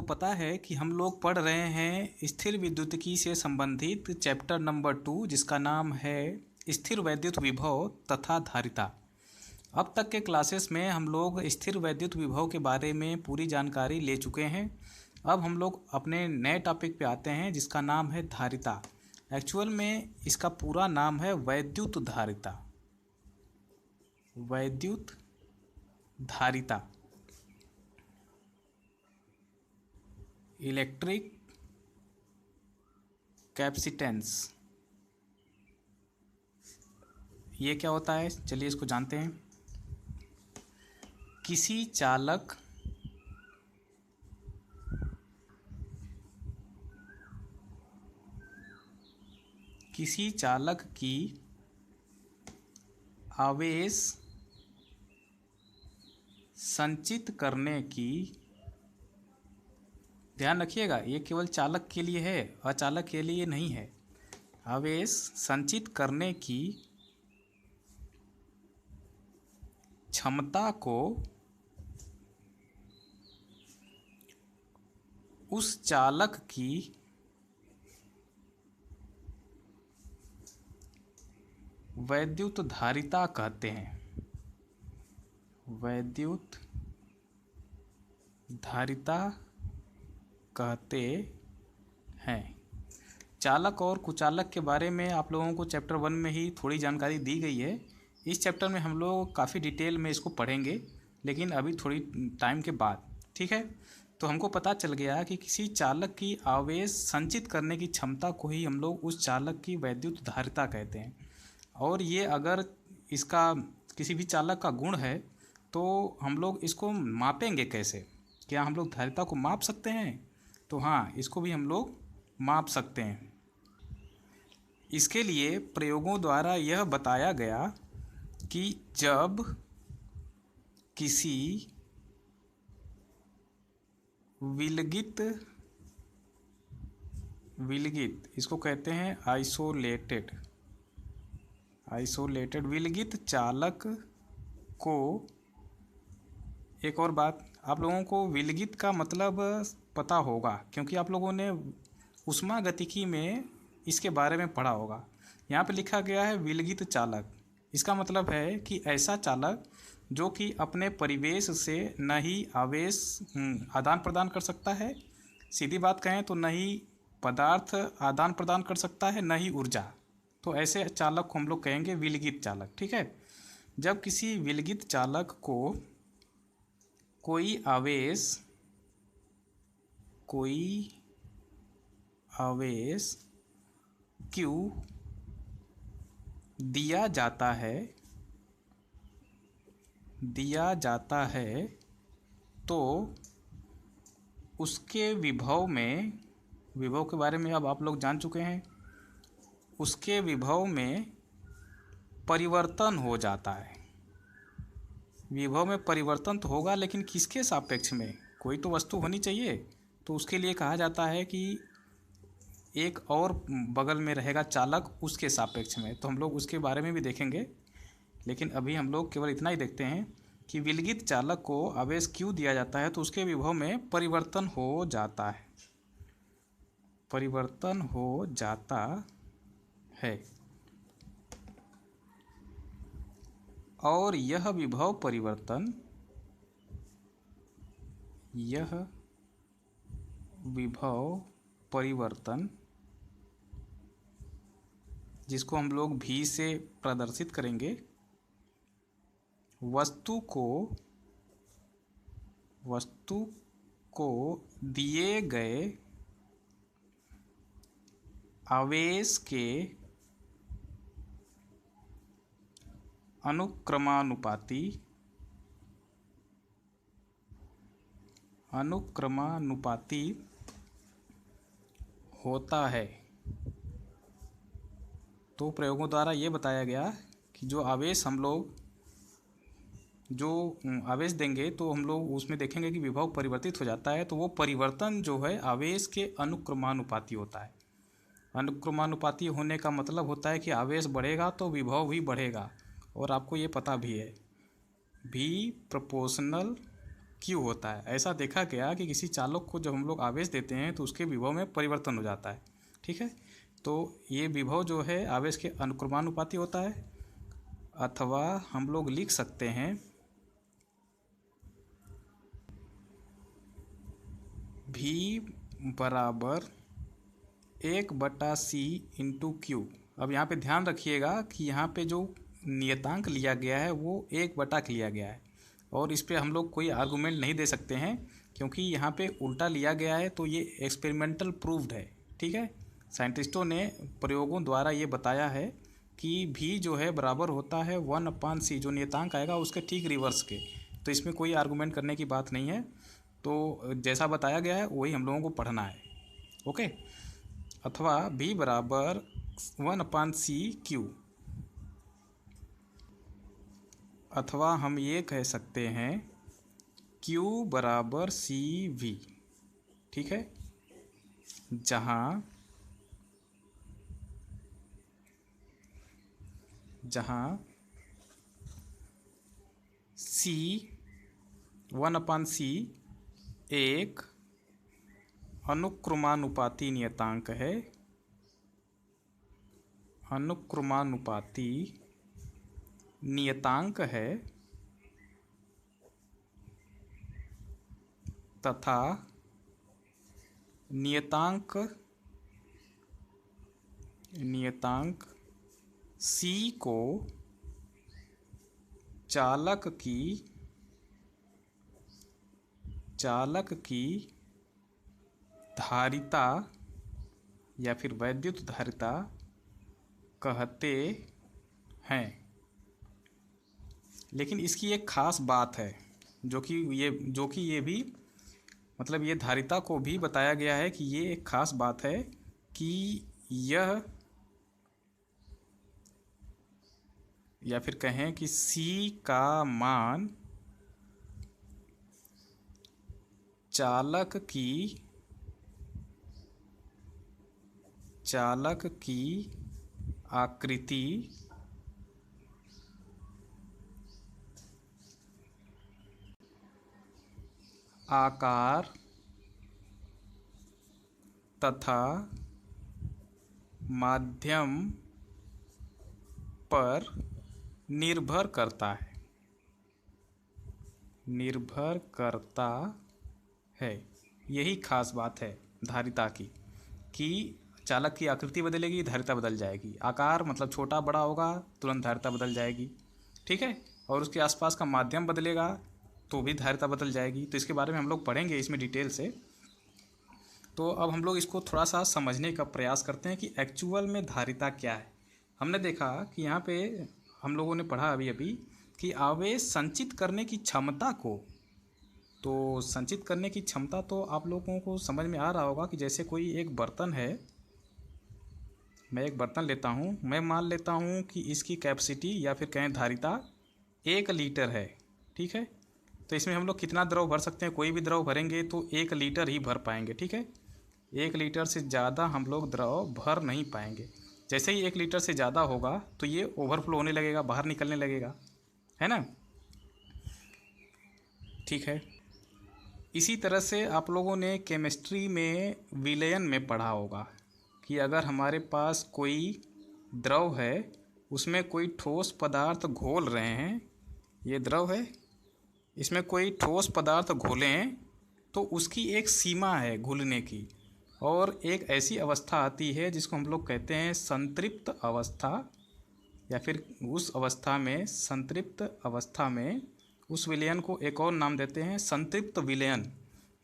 पता है कि हम लोग पढ़ रहे हैं स्थिर विद्युतिकी से संबंधित चैप्टर नंबर 2, जिसका नाम है स्थिर वैद्युत विभव तथा धारिता। अब तक के क्लासेस में हम लोग स्थिर वैद्युत विभव के बारे में पूरी जानकारी ले चुके हैं। अब हम लोग अपने नए टॉपिक पे आते हैं, जिसका नाम है धारिता। एक्चुअल में इसका पूरा नाम है वैद्युत धारिता। वैद्युत धारिता, इलेक्ट्रिक कैपेसिटेंस। ये क्या होता है, चलिए इसको जानते हैं। किसी चालक की आवेश संचित करने की, ध्यान रखिएगा ये केवल चालक के लिए है, अचालक के लिए नहीं है। आवेश संचित करने की क्षमता को उस चालक की वैद्युत धारिता कहते हैं। वैद्युत धारिता कहते हैं। चालक और कुचालक के बारे में आप लोगों को चैप्टर 1 में ही थोड़ी जानकारी दी गई है। इस चैप्टर में हम लोग काफ़ी डिटेल में इसको पढ़ेंगे, लेकिन अभी थोड़ी टाइम के बाद, ठीक है। तो हमको पता चल गया कि किसी चालक की आवेश संचित करने की क्षमता को ही हम लोग उस चालक की वैद्युत धारिता कहते हैं। और ये अगर इसका किसी भी चालक का गुण है तो हम लोग इसको मापेंगे कैसे? क्या हम लोग धारिता को माप सकते हैं? तो हाँ, इसको भी हम लोग माप सकते हैं। इसके लिए प्रयोगों द्वारा यह बताया गया कि जब किसी विलगित इसको कहते हैं आइसोलेटेड विलगित चालक को, एक और बात, आप लोगों को विलगित का मतलब पता होगा क्योंकि आप लोगों ने ऊष्मागतिकी में इसके बारे में पढ़ा होगा। यहाँ पे लिखा गया है विलगित चालक। इसका मतलब है कि ऐसा चालक जो कि अपने परिवेश से न ही आवेश आदान प्रदान कर सकता है, सीधी बात कहें तो न ही पदार्थ आदान प्रदान कर सकता है, न ही ऊर्जा। तो ऐसे चालक को हम लोग कहेंगे विलगित चालक, ठीक है। जब किसी विलगित चालक को कोई आवेश Q दिया जाता है तो उसके विभव के बारे में अब आप लोग जान चुके हैं। उसके विभव में परिवर्तन हो जाता है। विभव में परिवर्तन तो होगा, लेकिन किसके सापेक्ष में? कोई तो वस्तु होनी चाहिए। तो उसके लिए कहा जाता है कि एक और बगल में रहेगा चालक, उसके सापेक्ष में। तो हम लोग उसके बारे में भी देखेंगे, लेकिन अभी हम लोग केवल इतना ही देखते हैं कि विलगित चालक को आवेश Q दिया जाता है तो उसके विभव में परिवर्तन हो जाता है। और यह विभव परिवर्तन जिसको हम लोग V से प्रदर्शित करेंगे, वस्तु को दिए गए आवेश के अनुक्रमानुपाती होता है। तो प्रयोगों द्वारा ये बताया गया कि जो आवेश देंगे तो हम लोग उसमें देखेंगे कि विभव परिवर्तित हो जाता है। तो वो परिवर्तन जो है आवेश के अनुक्रमानुपाती होता है। अनुक्रमानुपाती होने का मतलब होता है कि आवेश बढ़ेगा तो विभव भी बढ़ेगा। और आपको ये पता भी है, V प्रोपोर्शनल क्यू होता है। ऐसा देखा गया कि किसी चालक को जब हम लोग आवेश देते हैं तो उसके विभव में परिवर्तन हो जाता है। ठीक है, तो ये विभव जो है आवेश के अनुक्रमानुपाती होता है, अथवा हम लोग लिख सकते हैं V बराबर 1/c इंटू क्यू। अब यहाँ पे ध्यान रखिएगा कि यहाँ पे जो नियतांक लिया गया है वो 1/, लिया गया है, और इस पे हम लोग कोई आर्गूमेंट नहीं दे सकते हैं क्योंकि यहाँ पे उल्टा लिया गया है, तो ये एक्सपेरिमेंटल प्रूव्ड है। ठीक है, साइंटिस्टों ने प्रयोगों द्वारा ये बताया है कि V जो है बराबर होता है 1/c, जो नियतांक आएगा उसके ठीक रिवर्स के। तो इसमें कोई आर्गूमेंट करने की बात नहीं है, तो जैसा बताया गया है वही हम लोगों को पढ़ना है। ओके, अथवा V बराबर 1/c क्यू, अथवा हम ये कह सकते हैं Q बराबर CV। ठीक है, जहाँ C 1/c एक अनुक्रमानुपाती नियतांक है, अनुक्रमानुपाती नियतांक है, तथा नियतांक C को चालक की धारिता या फिर वैद्युत धारिता कहते हैं। लेकिन इसकी एक खास बात है जो कि ये भी मतलब ये धारिता को भी बताया गया है कि ये एक खास बात है कि यह, या फिर कहें कि C का मान चालक की आकृति, आकार तथा माध्यम पर निर्भर करता है। यही खास बात है धारिता की कि चालक की आकृति बदलेगी, धारिता बदल जाएगी। आकार मतलब छोटा बड़ा होगा, तुरंत धारिता बदल जाएगी। ठीक है, और उसके आसपास का माध्यम बदलेगा तो भी धारिता बदल जाएगी। तो इसके बारे में हम लोग पढ़ेंगे इसमें डिटेल से। तो अब हम लोग इसको थोड़ा सा समझने का प्रयास करते हैं कि एक्चुअल में धारिता क्या है। हमने देखा कि यहाँ पे हम लोगों ने पढ़ा अभी कि आवेश संचित करने की क्षमता को, तो संचित करने की क्षमता तो आप लोगों को समझ में आ रहा होगा कि जैसे कोई एक बर्तन है, मैं एक बर्तन लेता हूँ, मैं मान लेता हूँ कि इसकी कैपेसिटी या फिर कहें धारिता 1 लीटर है। ठीक है, तो इसमें हम लोग कितना द्रव भर सकते हैं? कोई भी द्रव भरेंगे तो 1 लीटर ही भर पाएंगे। ठीक है, 1 लीटर से ज़्यादा हम लोग द्रव भर नहीं पाएंगे। जैसे ही 1 लीटर से ज़्यादा होगा तो ये ओवरफ्लो होने लगेगा, बाहर निकलने लगेगा, है ना। ठीक है, इसी तरह से आप लोगों ने केमिस्ट्री में विलयन में पढ़ा होगा कि अगर हमारे पास कोई द्रव है, उसमें कोई ठोस पदार्थ घोल रहे हैं, ये द्रव है, इसमें कोई ठोस पदार्थ घोलें तो उसकी एक सीमा है घुलने की, और एक ऐसी अवस्था आती है जिसको हम लोग कहते हैं संतृप्त अवस्था, या फिर उस अवस्था में, संतृप्त अवस्था में उस विलयन को एक और नाम देते हैं संतृप्त विलयन।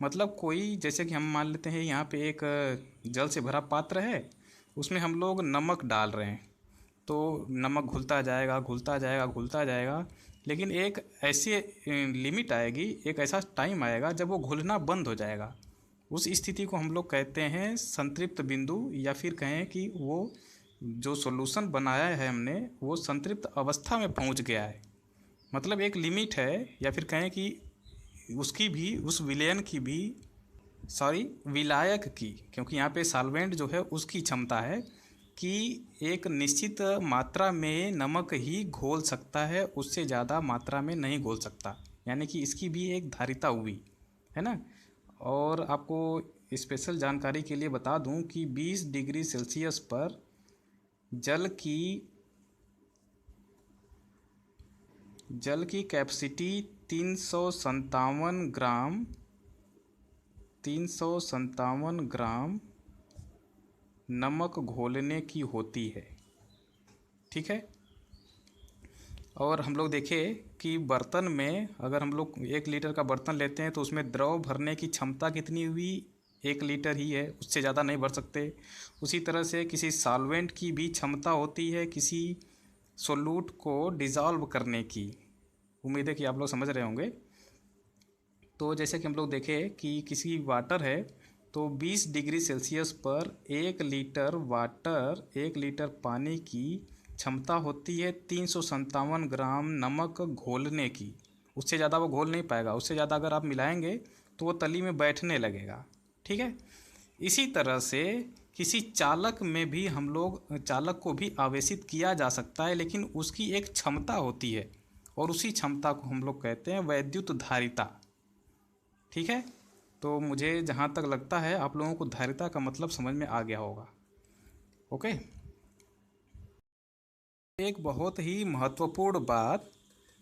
मतलब कोई, जैसे कि हम मान लेते हैं यहाँ पे एक जल से भरा पात्र है, उसमें हम लोग नमक डाल रहे हैं, तो नमक घुलता जाएगा, घुलता जाएगा, घुलता जाएगा, लेकिन एक ऐसी लिमिट आएगी, एक ऐसा टाइम आएगा जब वो घुलना बंद हो जाएगा। उस स्थिति को हम लोग कहते हैं संतृप्त बिंदु, या फिर कहें कि वो जो सॉल्यूशन बनाया है हमने वो संतृप्त अवस्था में पहुंच गया है। मतलब एक लिमिट है, या फिर कहें कि उसकी भी, उस विलयन की भी, विलायक की, क्योंकि यहाँ पे सॉल्वेंट जो है उसकी क्षमता है कि एक निश्चित मात्रा में नमक ही घोल सकता है, उससे ज़्यादा मात्रा में नहीं घोल सकता। यानी कि इसकी भी एक धारिता हुई, है ना। और आपको स्पेशल जानकारी के लिए बता दूं कि 20 डिग्री सेल्सियस पर जल की कैपेसिटी 357 ग्राम नमक घोलने की होती है, ठीक है। और हम लोग देखें कि बर्तन में अगर हम लोग 1 लीटर का बर्तन लेते हैं तो उसमें द्रव भरने की क्षमता कितनी हुई, 1 लीटर ही है, उससे ज़्यादा नहीं भर सकते। उसी तरह से किसी सॉल्वेंट की भी क्षमता होती है किसी सोल्यूट को डिज़ोल्व करने की। उम्मीद है कि आप लोग समझ रहे होंगे। तो जैसे कि हम लोग देखें कि किसी वाटर है तो 20 डिग्री सेल्सियस पर 1 लीटर पानी की क्षमता होती है 357 ग्राम नमक घोलने की। उससे ज़्यादा वो घोल नहीं पाएगा, उससे ज़्यादा अगर आप मिलाएंगे तो वो तली में बैठने लगेगा, ठीक है। इसी तरह से किसी चालक में भी हम लोग चालक को भी आवेशित किया जा सकता है, लेकिन उसकी एक क्षमता होती है और उसी क्षमता को हम लोग कहते हैं वैद्युत धारिता, ठीक है। तो मुझे जहाँ तक लगता है आप लोगों को धारिता का मतलब समझ में आ गया होगा। ओके। एक बहुत ही महत्वपूर्ण बात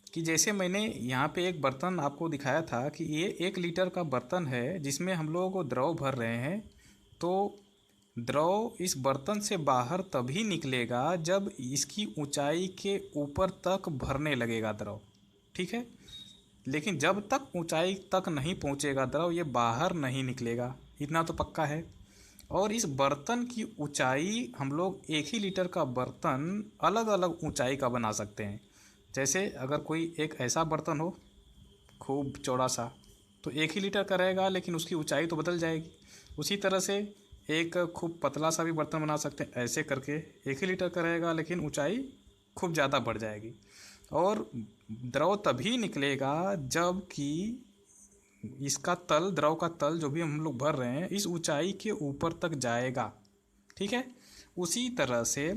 कि जैसे मैंने यहाँ पे एक बर्तन आपको दिखाया था कि ये 1 लीटर का बर्तन है जिसमें हम लोग द्रव भर रहे हैं, तो द्रव इस बर्तन से बाहर तभी निकलेगा जब इसकी ऊंचाई के ऊपर तक भरने लगेगा द्रव, ठीक है। लेकिन जब तक ऊंचाई तक नहीं पहुँचेगा द्रव ये बाहर नहीं निकलेगा, इतना तो पक्का है। और इस बर्तन की ऊंचाई हम लोग 1 ही लीटर का बर्तन अलग अलग ऊंचाई का बना सकते हैं। जैसे अगर कोई एक ऐसा बर्तन हो खूब चौड़ा सा तो 1 ही लीटर का रहेगा, लेकिन उसकी ऊंचाई तो बदल जाएगी। उसी तरह से एक खूब पतला सा भी बर्तन बना सकते हैं, ऐसे करके 1 ही लीटर का रहेगा लेकिन ऊंचाई खूब ज़्यादा बढ़ जाएगी। और द्रव तभी निकलेगा जब कि इसका तल, द्रव का तल जो भी हम लोग भर रहे हैं इस ऊंचाई के ऊपर तक जाएगा, ठीक है। उसी तरह से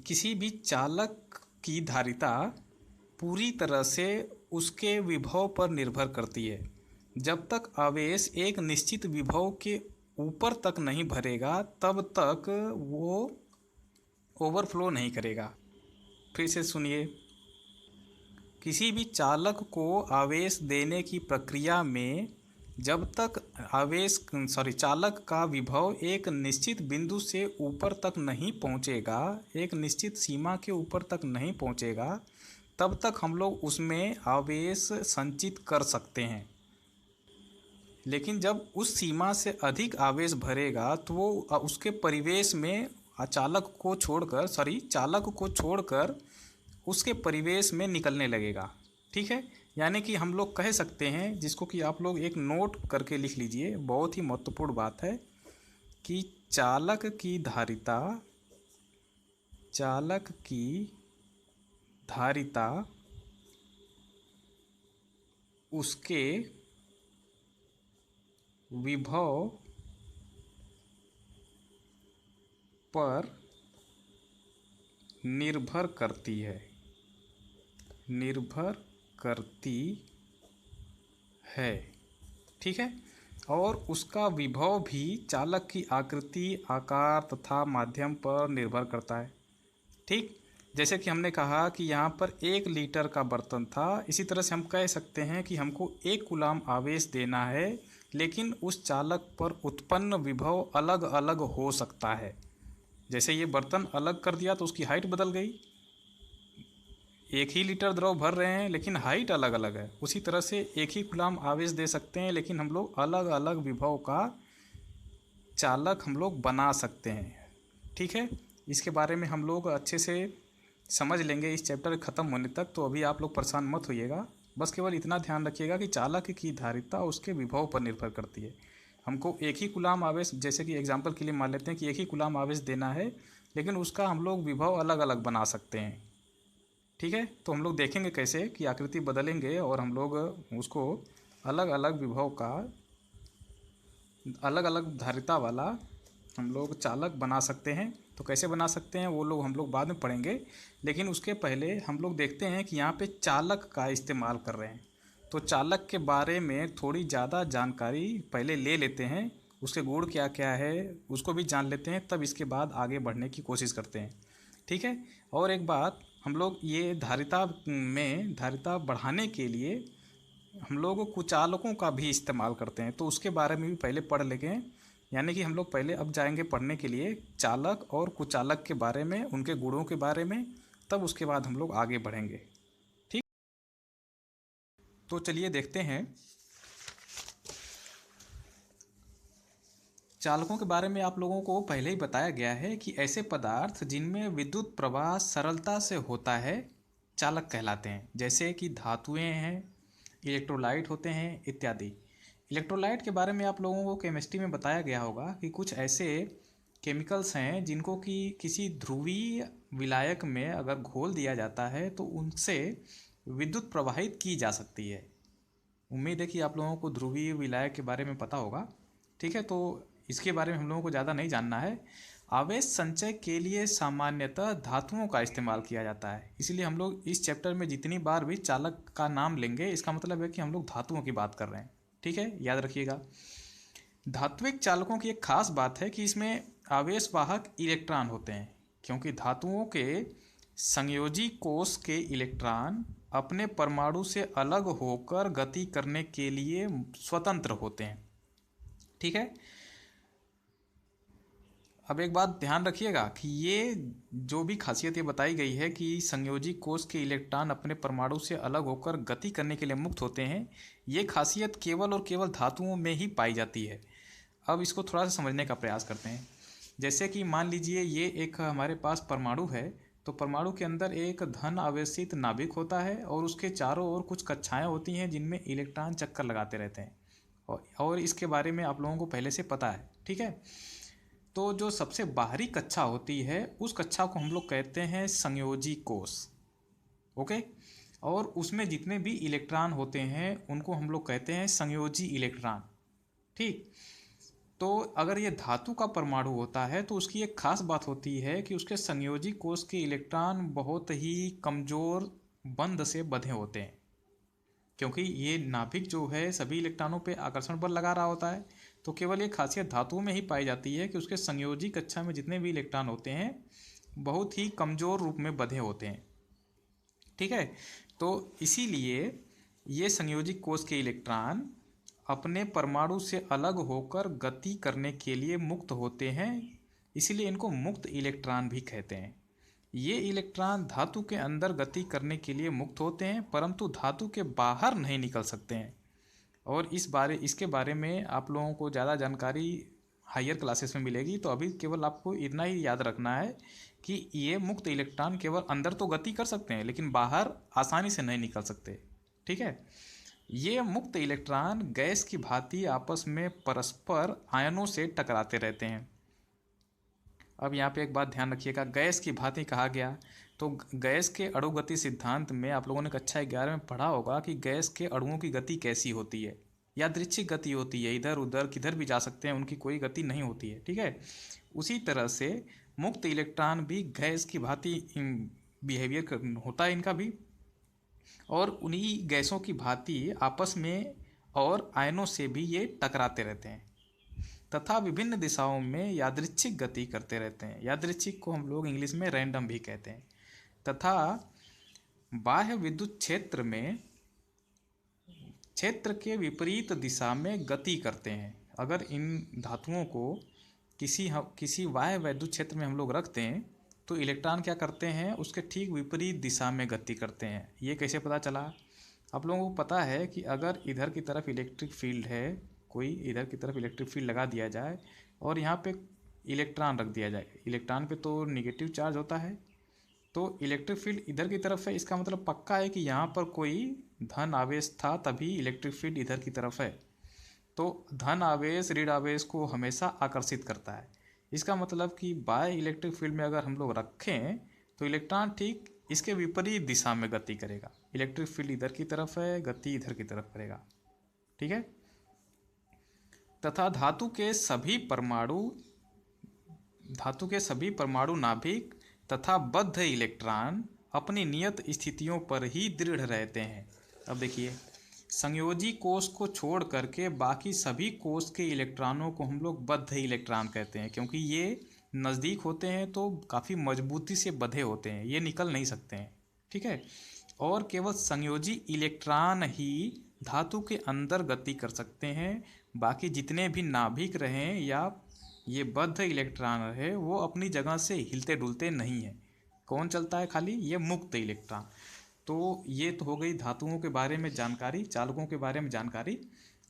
किसी भी चालक की धारिता पूरी तरह से उसके विभव पर निर्भर करती है। जब तक आवेश एक निश्चित विभव के ऊपर तक नहीं भरेगा तब तक वो ओवरफ्लो नहीं करेगा। फिर से सुनिए, किसी भी चालक को आवेश देने की प्रक्रिया में जब तक चालक का विभव एक निश्चित बिंदु से ऊपर तक नहीं पहुंचेगा, एक निश्चित सीमा के ऊपर तक नहीं पहुंचेगा, तब तक हम लोग उसमें आवेश संचित कर सकते हैं। लेकिन जब उस सीमा से अधिक आवेश भरेगा तो वो उसके परिवेश में चालक को छोड़कर उसके परिवेश में निकलने लगेगा, ठीक है। यानी कि हम लोग कह सकते हैं, जिसको कि आप लोग एक नोट करके लिख लीजिए, बहुत ही महत्वपूर्ण बात है कि चालक की धारिता उसके विभव पर निर्भर करती है, ठीक है। और उसका विभव भी चालक की आकृति, आकार तथा माध्यम पर निर्भर करता है, ठीक। जैसे कि हमने कहा कि यहाँ पर 1 लीटर का बर्तन था, इसी तरह से हम कह सकते हैं कि हमको 1 कूलाम आवेश देना है, लेकिन उस चालक पर उत्पन्न विभव अलग अलग हो सकता है। जैसे ये बर्तन अलग कर दिया तो उसकी हाइट बदल गई, 1 ही लीटर द्रव भर रहे हैं लेकिन हाइट अलग अलग है। उसी तरह से 1 ही कूलाम आवेश दे सकते हैं लेकिन हम लोग अलग अलग विभव का चालक हम लोग बना सकते हैं, ठीक है। इसके बारे में हम लोग अच्छे से समझ लेंगे इस चैप्टर ख़त्म होने तक, तो अभी आप लोग परेशान मत होइएगा। बस केवल इतना ध्यान रखिएगा कि चालक की धारिता उसके विभव पर निर्भर करती है। हमको 1 ही कूलाम आवेश, जैसे कि एग्जांपल के लिए मान लेते हैं कि 1 ही कूलाम आवेश देना है, लेकिन उसका हम लोग विभव अलग अलग बना सकते हैं, ठीक है। तो हम लोग देखेंगे कैसे कि आकृति बदलेंगे और हम लोग उसको अलग अलग विभव का, अलग अलग धारिता वाला हम लोग चालक बना सकते हैं। तो कैसे बना सकते हैं वो लोग हम लोग बाद में पढ़ेंगे, लेकिन उसके पहले हम लोग देखते हैं कि यहाँ पे चालक का इस्तेमाल कर रहे हैं। तो चालक के बारे में थोड़ी ज़्यादा जानकारी पहले ले लेते हैं, उसके गुण क्या क्या है उसको भी जान लेते हैं, तब इसके बाद आगे बढ़ने की कोशिश करते हैं। ठीक है। और एक बात, हम लोग ये धारिता बढ़ाने के लिए हम लोग कुचालकों का भी इस्तेमाल करते हैं, तो उसके बारे में भी पहले पढ़ लेंगे। यानी कि हम लोग पहले अब जाएंगे पढ़ने के लिए चालक और कुचालक के बारे में, उनके गुणों के बारे में, तब उसके बाद हम लोग आगे बढ़ेंगे। ठीक, तो चलिए देखते हैं। चालकों के बारे में आप लोगों को पहले ही बताया गया है कि ऐसे पदार्थ जिनमें विद्युत प्रवाह सरलता से होता है चालक कहलाते हैं, जैसे कि धातुएं हैं, इलेक्ट्रोलाइट होते हैं इत्यादि। इलेक्ट्रोलाइट के बारे में आप लोगों को केमिस्ट्री में बताया गया होगा कि कुछ ऐसे केमिकल्स हैं जिनको कि किसी ध्रुवीय विलायक में अगर घोल दिया जाता है तो उनसे विद्युत प्रवाहित की जा सकती है। उम्मीद है कि आप लोगों को ध्रुवीय विलायक के बारे में पता होगा। ठीक है, तो इसके बारे में हम लोगों को ज़्यादा नहीं जानना है। आवेश संचय के लिए सामान्यतः धातुओं का इस्तेमाल किया जाता है, इसलिए हम लोग इस चैप्टर में जितनी बार भी चालक का नाम लेंगे इसका मतलब है कि हम लोग धातुओं की बात कर रहे हैं। ठीक है, याद रखिएगा। धात्विक चालकों की एक खास बात है कि इसमें आवेशवाहक इलेक्ट्रॉन होते हैं, क्योंकि धातुओं के संयोजी कोष के इलेक्ट्रॉन अपने परमाणु से अलग होकर गति करने के लिए स्वतंत्र होते हैं। ठीक है। अब एक बात ध्यान रखिएगा कि ये जो भी खासियत ये बताई गई है कि संयोजी कोष के इलेक्ट्रॉन अपने परमाणु से अलग होकर गति करने के लिए मुक्त होते हैं, ये खासियत केवल और केवल धातुओं में ही पाई जाती है। अब इसको थोड़ा सा समझने का प्रयास करते हैं। जैसे कि मान लीजिए ये एक हमारे पास परमाणु है, तो परमाणु के अंदर एक धन आवेशित नाभिक होता है और उसके चारों ओर कुछ कक्षाएं होती हैं जिनमें इलेक्ट्रॉन चक्कर लगाते रहते हैं, और इसके बारे में आप लोगों को पहले से पता है। ठीक है। तो जो सबसे बाहरी कक्षा होती है उस कक्षा को हम लोग कहते हैं संयोजी कोष। ओके। और उसमें जितने भी इलेक्ट्रॉन होते हैं उनको हम लोग कहते हैं संयोजी इलेक्ट्रॉन। ठीक। तो अगर ये धातु का परमाणु होता है तो उसकी एक खास बात होती है कि उसके संयोजी कोष के इलेक्ट्रॉन बहुत ही कमज़ोर बंध से बंधे होते हैं, क्योंकि ये नाभिक जो है सभी इलेक्ट्रॉनों पे आकर्षण बल लगा रहा होता है। तो केवल ये खासियत धातुओं में ही पाई जाती है कि उसके संयोजी कक्षा में जितने भी इलेक्ट्रॉन होते हैं बहुत ही कमज़ोर रूप में बंधे होते हैं। ठीक है। तो इसीलिए ये संयोजी कोष के इलेक्ट्रॉन अपने परमाणु से अलग होकर गति करने के लिए मुक्त होते हैं, इसीलिए इनको मुक्त इलेक्ट्रॉन भी कहते हैं। ये इलेक्ट्रॉन धातु के अंदर गति करने के लिए मुक्त होते हैं, परंतु धातु के बाहर नहीं निकल सकते हैं। और इसके बारे में आप लोगों को ज़्यादा जानकारी हायर क्लासेस में मिलेगी, तो अभी केवल आपको इतना ही याद रखना है कि ये मुक्त इलेक्ट्रॉन केवल अंदर तो गति कर सकते हैं लेकिन बाहर आसानी से नहीं निकल सकते। ठीक है। ये मुक्त इलेक्ट्रॉन गैस की भांति आपस में परस्पर आयनों से टकराते रहते हैं। अब यहाँ पे एक बात ध्यान रखिएगा, गैस की भांति कहा गया, तो गैस के अणुगति सिद्धांत में आप लोगों ने कक्षा 11 में पढ़ा होगा कि गैस के अणुओं की गति कैसी होती है। यादृच्छिक गति होती है, इधर उधर किधर भी जा सकते हैं, उनकी कोई गति नहीं होती है। ठीक है। उसी तरह से मुक्त इलेक्ट्रॉन भी गैस की भांति बिहेवियर होता है इनका भी, और उन्हीं गैसों की भांति आपस में और आयनों से भी ये टकराते रहते हैं तथा विभिन्न दिशाओं में यादृच्छिक गति करते रहते हैं। यादृच्छिक को हम लोग इंग्लिश में रैंडम भी कहते हैं। तथा बाह्य विद्युत क्षेत्र के विपरीत दिशा में गति करते हैं। अगर इन धातुओं को किसी बाह्य विद्युत क्षेत्र में हम लोग रखते हैं तो इलेक्ट्रॉन क्या करते हैं, उसके ठीक विपरीत दिशा में गति करते हैं। ये कैसे पता चला? आप लोगों को पता है कि अगर इधर की तरफ इलेक्ट्रिक फील्ड है, कोई इधर की तरफ इलेक्ट्रिक फील्ड लगा दिया जाए और यहाँ पे इलेक्ट्रॉन रख दिया जाए, इलेक्ट्रॉन पे तो नेगेटिव चार्ज होता है, तो इलेक्ट्रिक फील्ड इधर की तरफ है, इसका मतलब पक्का है कि यहाँ पर कोई धन आवेश था तभी इलेक्ट्रिक फील्ड इधर की तरफ है। तो धन आवेश ऋण आवेश को हमेशा आकर्षित करता है। इसका मतलब कि बाय इलेक्ट्रिक फील्ड में अगर हम लोग रखें तो इलेक्ट्रॉन ठीक इसके विपरीत दिशा में गति करेगा। इलेक्ट्रिक फील्ड इधर की तरफ है, गति इधर की तरफ करेगा। ठीक है। तथा धातु के सभी परमाणु धातु के सभी परमाणु नाभिक तथा बद्ध इलेक्ट्रॉन अपनी नियत स्थितियों पर ही दृढ़ रहते हैं। अब देखिए, संयोजी कोष को छोड़ करके बाकी सभी कोष के इलेक्ट्रॉनों को हम लोग बद्ध इलेक्ट्रॉन कहते हैं, क्योंकि ये नज़दीक होते हैं तो काफ़ी मजबूती से बंधे होते हैं, ये निकल नहीं सकते हैं। ठीक है, और केवल संयोजी इलेक्ट्रॉन ही धातु के अंदर गति कर सकते हैं। बाकी जितने भी नाभिक रहें या ये बद्ध इलेक्ट्रॉन है वो अपनी जगह से हिलते डुलते नहीं है। कौन चलता है? खाली ये मुक्त इलेक्ट्रॉन। तो ये तो हो गई धातुओं के बारे में जानकारी, चालकों के बारे में जानकारी।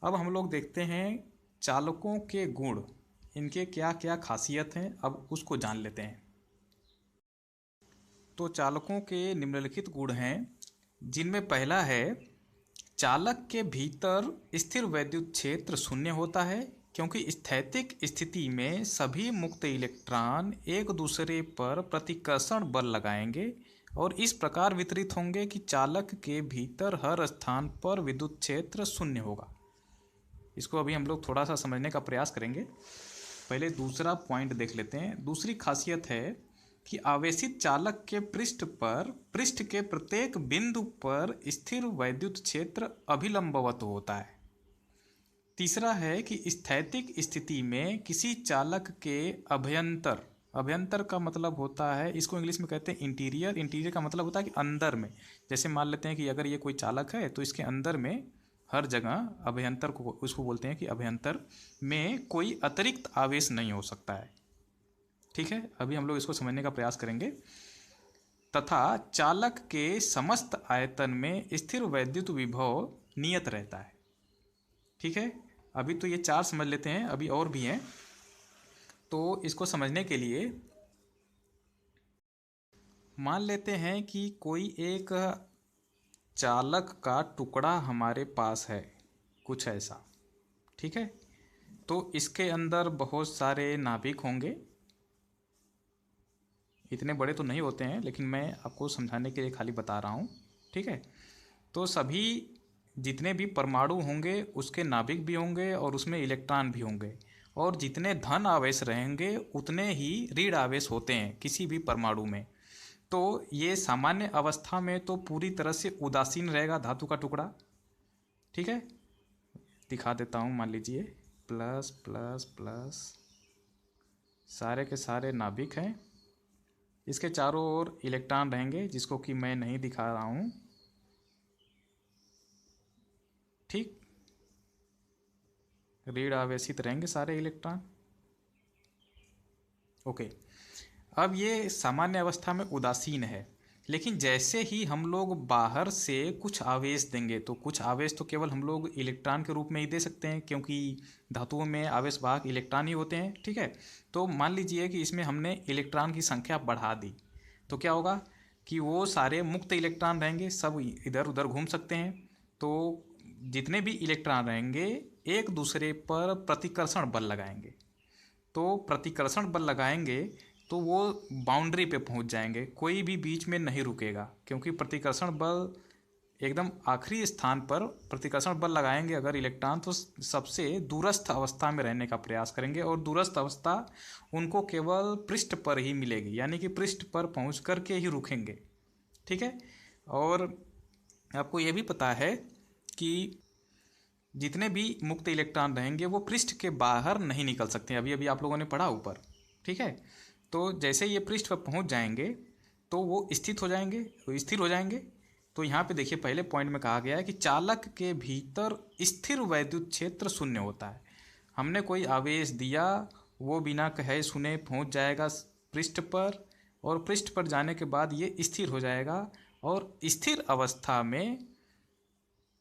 अब हम लोग देखते हैं चालकों के गुण, इनके क्या क्या खासियत हैं, अब उसको जान लेते हैं। तो चालकों के निम्नलिखित गुण हैं, जिनमें पहला है चालक के भीतर स्थिर वैद्युत क्षेत्र शून्य होता है, क्योंकि स्थैतिक स्थिति में सभी मुक्त इलेक्ट्रॉन एक दूसरे पर प्रतिकर्षण बल लगाएंगे और इस प्रकार वितरित होंगे कि चालक के भीतर हर स्थान पर विद्युत क्षेत्र शून्य होगा। इसको अभी हम लोग थोड़ा सा समझने का प्रयास करेंगे। पहले दूसरा पॉइंट देख लेते हैं। दूसरी खासियत है कि आवेशित चालक के पृष्ठ के प्रत्येक बिंदु पर स्थिर वैद्युत क्षेत्र अभिलंबवत होता है। तीसरा है कि स्थैतिक स्थिति में किसी चालक के अभ्यंतर का मतलब होता है, इसको इंग्लिश में कहते हैं इंटीरियर का मतलब होता है कि अंदर में। जैसे मान लेते हैं कि अगर ये कोई चालक है तो इसके अंदर में हर जगह अभ्यंतर को उसको बोलते हैं कि अभ्यंतर में कोई अतिरिक्त आवेश नहीं हो सकता है। ठीक है, अभी हम लोग इसको समझने का प्रयास करेंगे। तथा चालक के समस्त आयतन में स्थिर वैद्युत विभव नियत रहता है। ठीक है, अभी तो ये 4 समझ लेते हैं, अभी और भी हैं। तो इसको समझने के लिए मान लेते हैं कि कोई एक चालक का टुकड़ा हमारे पास है, कुछ ऐसा। ठीक है, तो इसके अंदर बहुत सारे नाभिक होंगे, इतने बड़े तो नहीं होते हैं लेकिन मैं आपको समझाने के लिए खाली बता रहा हूँ। ठीक है, तो सभी जितने भी परमाणु होंगे उसके नाभिक भी होंगे और उसमें इलेक्ट्रॉन भी होंगे, और जितने धन आवेश रहेंगे उतने ही ऋण आवेश होते हैं किसी भी परमाणु में। तो ये सामान्य अवस्था में तो पूरी तरह से उदासीन रहेगा धातु का टुकड़ा। ठीक है, दिखा देता हूँ। मान लीजिए प्लस प्लस प्लस, सारे के सारे नाभिक हैं, इसके चारों ओर इलेक्ट्रॉन रहेंगे जिसको कि मैं नहीं दिखा रहा हूँ। ठीक, ऋण आवेशित रहेंगे सारे इलेक्ट्रॉन। ओके, अब ये सामान्य अवस्था में उदासीन है, लेकिन जैसे ही हम लोग बाहर से कुछ आवेश देंगे, तो कुछ आवेश तो केवल हम लोग इलेक्ट्रॉन के रूप में ही दे सकते हैं, क्योंकि धातुओं में आवेश वाहक इलेक्ट्रॉन ही होते हैं। ठीक है, तो मान लीजिए कि इसमें हमने इलेक्ट्रॉन की संख्या बढ़ा दी, तो क्या होगा कि वो सारे मुक्त इलेक्ट्रॉन रहेंगे, सब इधर उधर घूम सकते हैं। तो जितने भी इलेक्ट्रॉन रहेंगे एक दूसरे पर प्रतिकर्षण बल लगाएंगे, तो प्रतिकर्षण बल लगाएंगे तो वो बाउंड्री पे पहुंच जाएंगे, कोई भी बीच में नहीं रुकेगा, क्योंकि प्रतिकर्षण बल एकदम आखिरी स्थान पर प्रतिकर्षण बल लगाएंगे अगर इलेक्ट्रॉन, तो सबसे दूरस्थ अवस्था में रहने का प्रयास करेंगे, और दूरस्थ अवस्था उनको केवल पृष्ठ पर ही मिलेगी, यानी कि पृष्ठ पर पहुंच करके ही रुकेंगे। ठीक है, और आपको ये भी पता है कि जितने भी मुक्त इलेक्ट्रॉन रहेंगे वो पृष्ठ के बाहर नहीं निकल सकते, अभी अभी आप लोगों ने पढ़ा ऊपर। ठीक है, तो जैसे ये पृष्ठ पर पहुंच जाएंगे तो वो स्थिर हो जाएंगे। तो यहाँ पे देखिए, पहले पॉइंट में कहा गया है कि चालक के भीतर स्थिर वैद्युत क्षेत्र शून्य होता है। हमने कोई आवेश दिया, वो बिना कहे सुने पहुंच जाएगा पृष्ठ पर, और पृष्ठ पर जाने के बाद ये स्थिर हो जाएगा, और स्थिर अवस्था में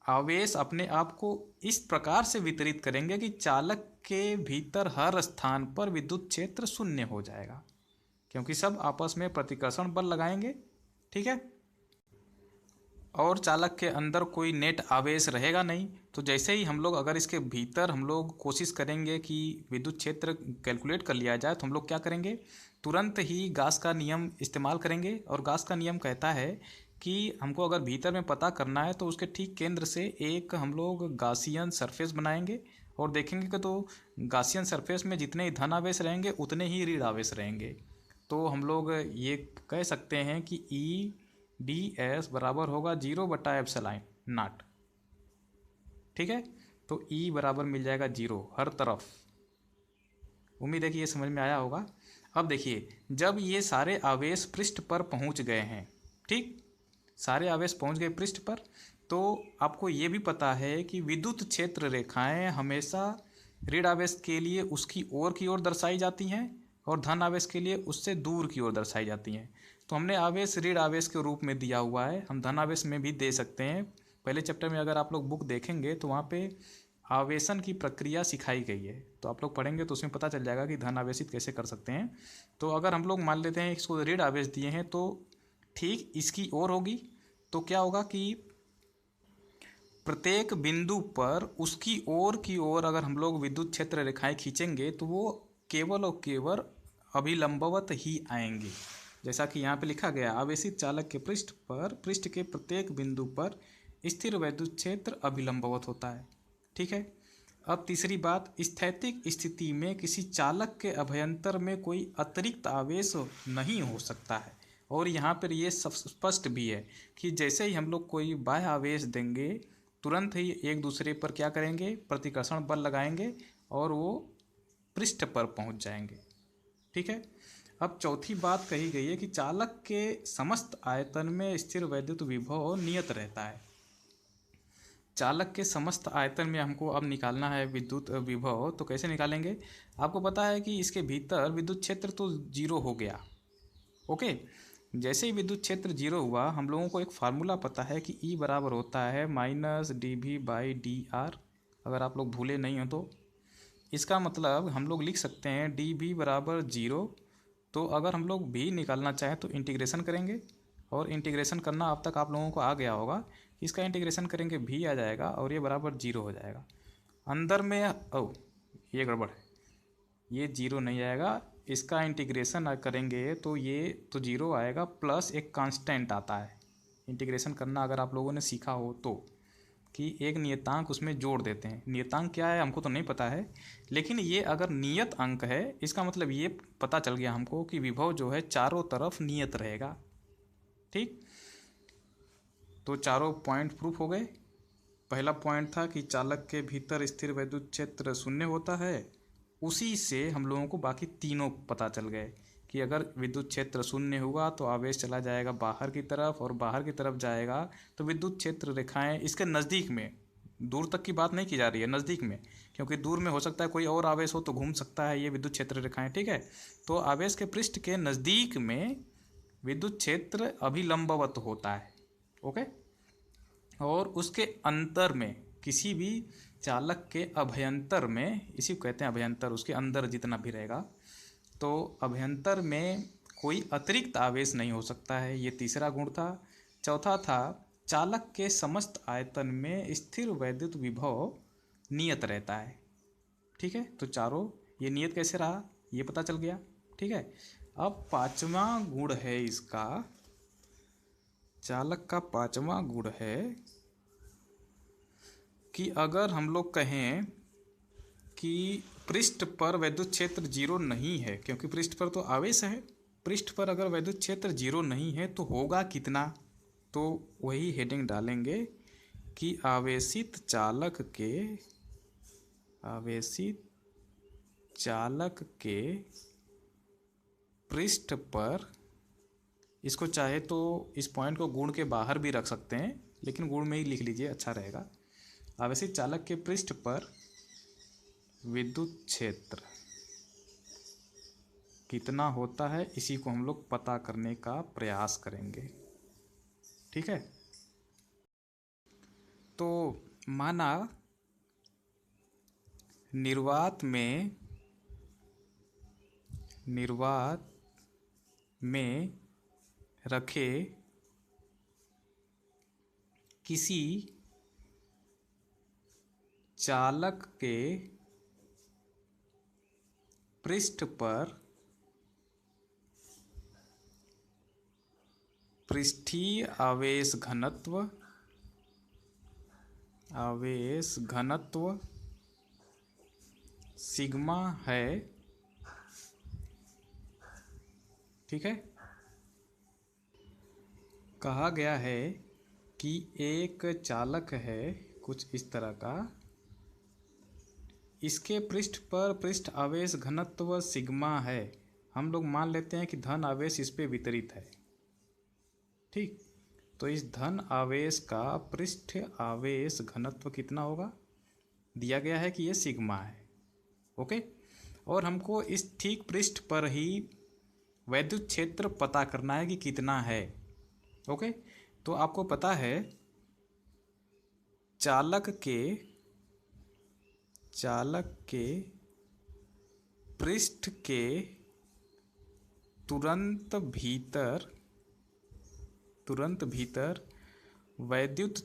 आवेश अपने आप को इस प्रकार से वितरित करेंगे कि चालक के भीतर हर स्थान पर विद्युत क्षेत्र शून्य हो जाएगा, क्योंकि सब आपस में प्रतिकर्षण बल लगाएंगे। ठीक है, और चालक के अंदर कोई नेट आवेश रहेगा नहीं। तो जैसे ही हम लोग अगर इसके भीतर हम लोग कोशिश करेंगे कि विद्युत क्षेत्र कैलकुलेट कर लिया जाए, तो हम लोग क्या करेंगे, तुरंत ही गास का नियम इस्तेमाल करेंगे। और गास का नियम कहता है कि हमको अगर भीतर में पता करना है तो उसके ठीक केंद्र से एक हम लोग गासियन सरफेस बनाएंगे, और देखेंगे कि तो गासियन सरफेस में जितने ही धन आवेश रहेंगे उतने ही ऋण आवेश रहेंगे। तो हम लोग ये कह सकते हैं कि ई डी एस बराबर होगा 0/ε0। ठीक है, तो ई बराबर मिल जाएगा 0 हर तरफ। उम्मीद है कि ये समझ में आया होगा। अब देखिए, जब ये सारे आवेश पृष्ठ पर पहुंच गए हैं, ठीक, सारे आवेश पहुंच गए पृष्ठ पर, तो आपको ये भी पता है कि विद्युत क्षेत्र रेखाएं हमेशा ऋण आवेश के लिए उसकी ओर की ओर दर्शाई जाती हैं और धन आवेश के लिए उससे दूर की ओर दर्शाई जाती हैं। तो हमने आवेश ऋण आवेश के रूप में दिया हुआ है, हम धन आवेश में भी दे सकते हैं। पहले चैप्टर में अगर आप लोग बुक देखेंगे तो वहाँ पे आवेशन की प्रक्रिया सिखाई गई है, तो आप लोग पढ़ेंगे तो उसमें पता चल जाएगा कि धन आवेशित कैसे कर सकते हैं। तो अगर हम लोग मान लेते हैं इसको ऋण आवेश दिए हैं तो ठीक इसकी ओर होगी, तो क्या होगा कि प्रत्येक बिंदु पर उसकी ओर की ओर अगर हम लोग विद्युत क्षेत्र रेखाएं खींचेंगे तो वो केवल और केवल अभिलंबवत ही आएंगे। जैसा कि यहाँ पे लिखा गया, आवेशित चालक के पृष्ठ के प्रत्येक बिंदु पर स्थिर विद्युत क्षेत्र अभिलंबवत होता है। ठीक है। अब तीसरी बात, स्थैतिक स्थिति में किसी चालक के अभ्यंतर में कोई अतिरिक्त आवेश नहीं हो सकता है। और यहाँ पर ये सब स्पष्ट भी है कि जैसे ही हम लोग कोई बाह्य आवेश देंगे तुरंत ही एक दूसरे पर क्या करेंगे, प्रतिकर्षण बल लगाएंगे और वो पृष्ठ पर पहुँच जाएंगे। ठीक है। अब चौथी बात कही गई है कि चालक के समस्त आयतन में स्थिर वैद्युत विभव नियत रहता है। चालक के समस्त आयतन में हमको अब निकालना है विद्युत विभव, तो कैसे निकालेंगे? आपको पता है कि इसके भीतर विद्युत क्षेत्र तो 0 हो गया। ओके, जैसे ही विद्युत क्षेत्र 0 हुआ, हम लोगों को एक फार्मूला पता है कि E बराबर होता है -dV/dr। अगर आप लोग भूले नहीं हो तो इसका मतलब हम लोग लिख सकते हैं dV बराबर 0। तो अगर हम लोग भी निकालना चाहें तो इंटीग्रेशन करेंगे, और इंटीग्रेशन करना अब तक आप लोगों को आ गया होगा। इसका इंटीग्रेशन करेंगे भी आ जाएगा और ये बराबर 0 हो जाएगा। अंदर में ये गड़बड़ है, ये 0 नहीं आएगा। इसका इंटीग्रेशन करेंगे तो ये तो 0 आएगा, प्लस एक कांस्टेंट आता है। इंटीग्रेशन करना अगर आप लोगों ने सीखा हो तो, कि एक नियतांक उसमें जोड़ देते हैं। नियतांक क्या है हमको तो नहीं पता है, लेकिन ये अगर नियत अंक है इसका मतलब ये पता चल गया हमको कि विभव जो है चारों तरफ नियत रहेगा। ठीक, तो चारों पॉइंट प्रूफ हो गए। पहला पॉइंट था कि चालक के भीतर स्थिर विद्युत क्षेत्र 0 होता है, उसी से हम लोगों को बाकी तीनों पता चल गए कि अगर विद्युत क्षेत्र 0 हुआ तो आवेश चला जाएगा बाहर की तरफ, और बाहर की तरफ जाएगा तो विद्युत क्षेत्र रेखाएं इसके नज़दीक में, दूर तक की बात नहीं की जा रही है, नज़दीक में, क्योंकि दूर में हो सकता है कोई और आवेश हो तो घूम सकता है ये विद्युत क्षेत्र रेखाएं। ठीक है, तो आवेश के पृष्ठ के नज़दीक में विद्युत क्षेत्र अभिलंबवत होता है। ओके, और उसके अंतर में, किसी भी चालक के अभ्यंतर में, इसी को कहते हैं अभ्यंतर, उसके अंदर जितना भी रहेगा, तो अभ्यंतर में कोई अतिरिक्त आवेश नहीं हो सकता है। ये तीसरा गुण था। चौथा था, चालक के समस्त आयतन में स्थिर वैद्युत विभव नियत रहता है। ठीक है, तो चारों ये नियत कैसे रहा ये पता चल गया। ठीक है, अब पांचवा गुण है इसका, चालक का पांचवा गुण है कि अगर हम लोग कहें कि पृष्ठ पर विद्युत क्षेत्र 0 नहीं है, क्योंकि पृष्ठ पर तो आवेश है, पृष्ठ पर अगर विद्युत क्षेत्र 0 नहीं है तो होगा कितना, तो वही हेडिंग डालेंगे कि आवेशित चालक के पृष्ठ पर, इसको चाहे तो इस पॉइंट को गुण के बाहर भी रख सकते हैं, लेकिन गुण में ही लिख लीजिए, अच्छा रहेगा। आवेशित चालक के पृष्ठ पर विद्युत क्षेत्र कितना होता है, इसी को हम लोग पता करने का प्रयास करेंगे। ठीक है, तो माना निर्वात में रखे किसी चालक के पृष्ठ पर पृष्ठीय आवेश घनत्व सिग्मा है, ठीक है। कहा गया है कि एक चालक है कुछ इस तरह का, इसके पृष्ठ पर पृष्ठ आवेश घनत्व सिग्मा है। हम लोग मान लेते हैं कि धन आवेश इस पे वितरित है, ठीक। तो इस धन आवेश का पृष्ठ आवेश घनत्व कितना होगा, दिया गया है कि ये सिग्मा है, ओके। और हमको इस ठीक पृष्ठ पर ही वैद्युत क्षेत्र पता करना है कि कितना है, ओके। तो आपको पता है चालक के पृष्ठ के तुरंत भीतर वैद्युत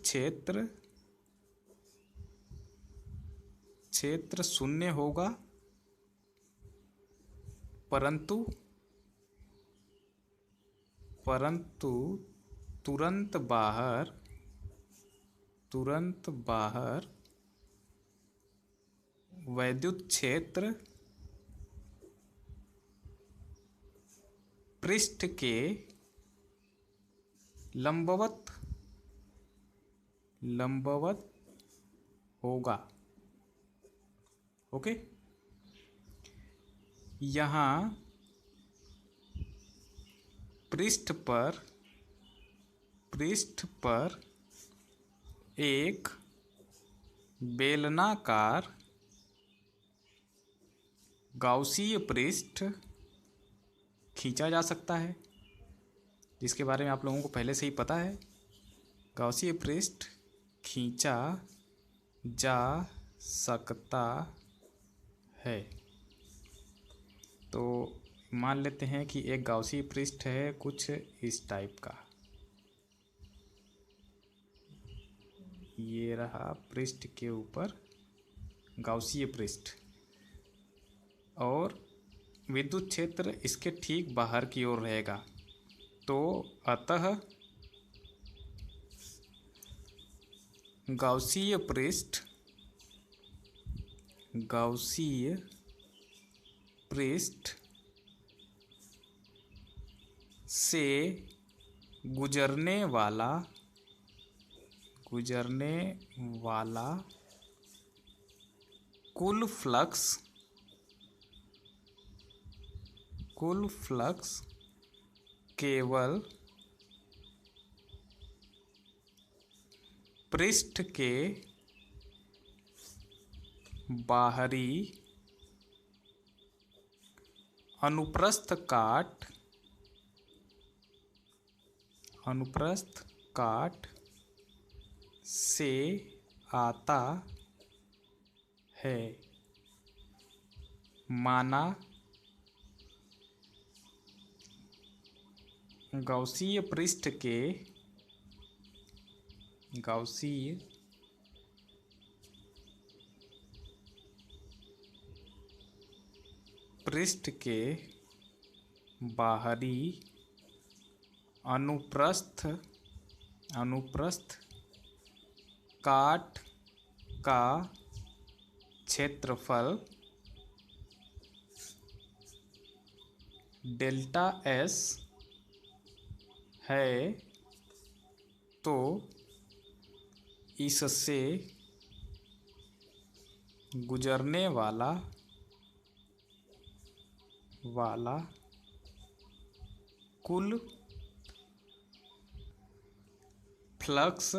क्षेत्र शून्य होगा, परंतु तुरंत बाहर वैद्युत क्षेत्र पृष्ठ के लंबवत होगा, ओके। यहाँ पृष्ठ पर एक बेलनाकार गाउसीय पृष्ठ खींचा जा सकता है, जिसके बारे में आप लोगों को पहले से ही पता है। गाउसीय पृष्ठ खींचा जा सकता है। तो मान लेते हैं कि एक गाउसीय पृष्ठ है कुछ इस टाइप का, ये रहा पृष्ठ के ऊपर गाउसीय पृष्ठ, और विद्युत क्षेत्र इसके ठीक बाहर की ओर रहेगा। तो अतः गाउसीय पृष्ठ से गुजरने वाला कुल फ्लक्स केवल पृष्ठ के बाहरी अनुप्रस्थ काट से आता है। माना गाउसीय पृष्ठ के बाहरी अनुप्रस्थ काट का क्षेत्रफल डेल्टा एस है। तो इससे गुजरने वाला कुल फ्लक्स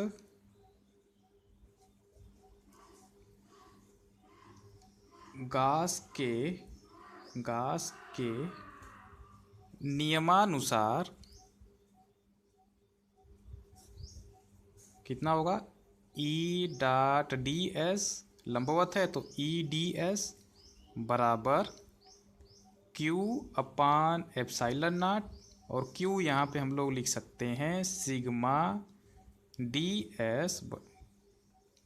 गॉस के नियमानुसार कितना होगा, E.ds लंबवत है तो EDS बराबर Q/ε0, और Q यहाँ पे हम लोग लिख सकते हैं सिग्मा ds,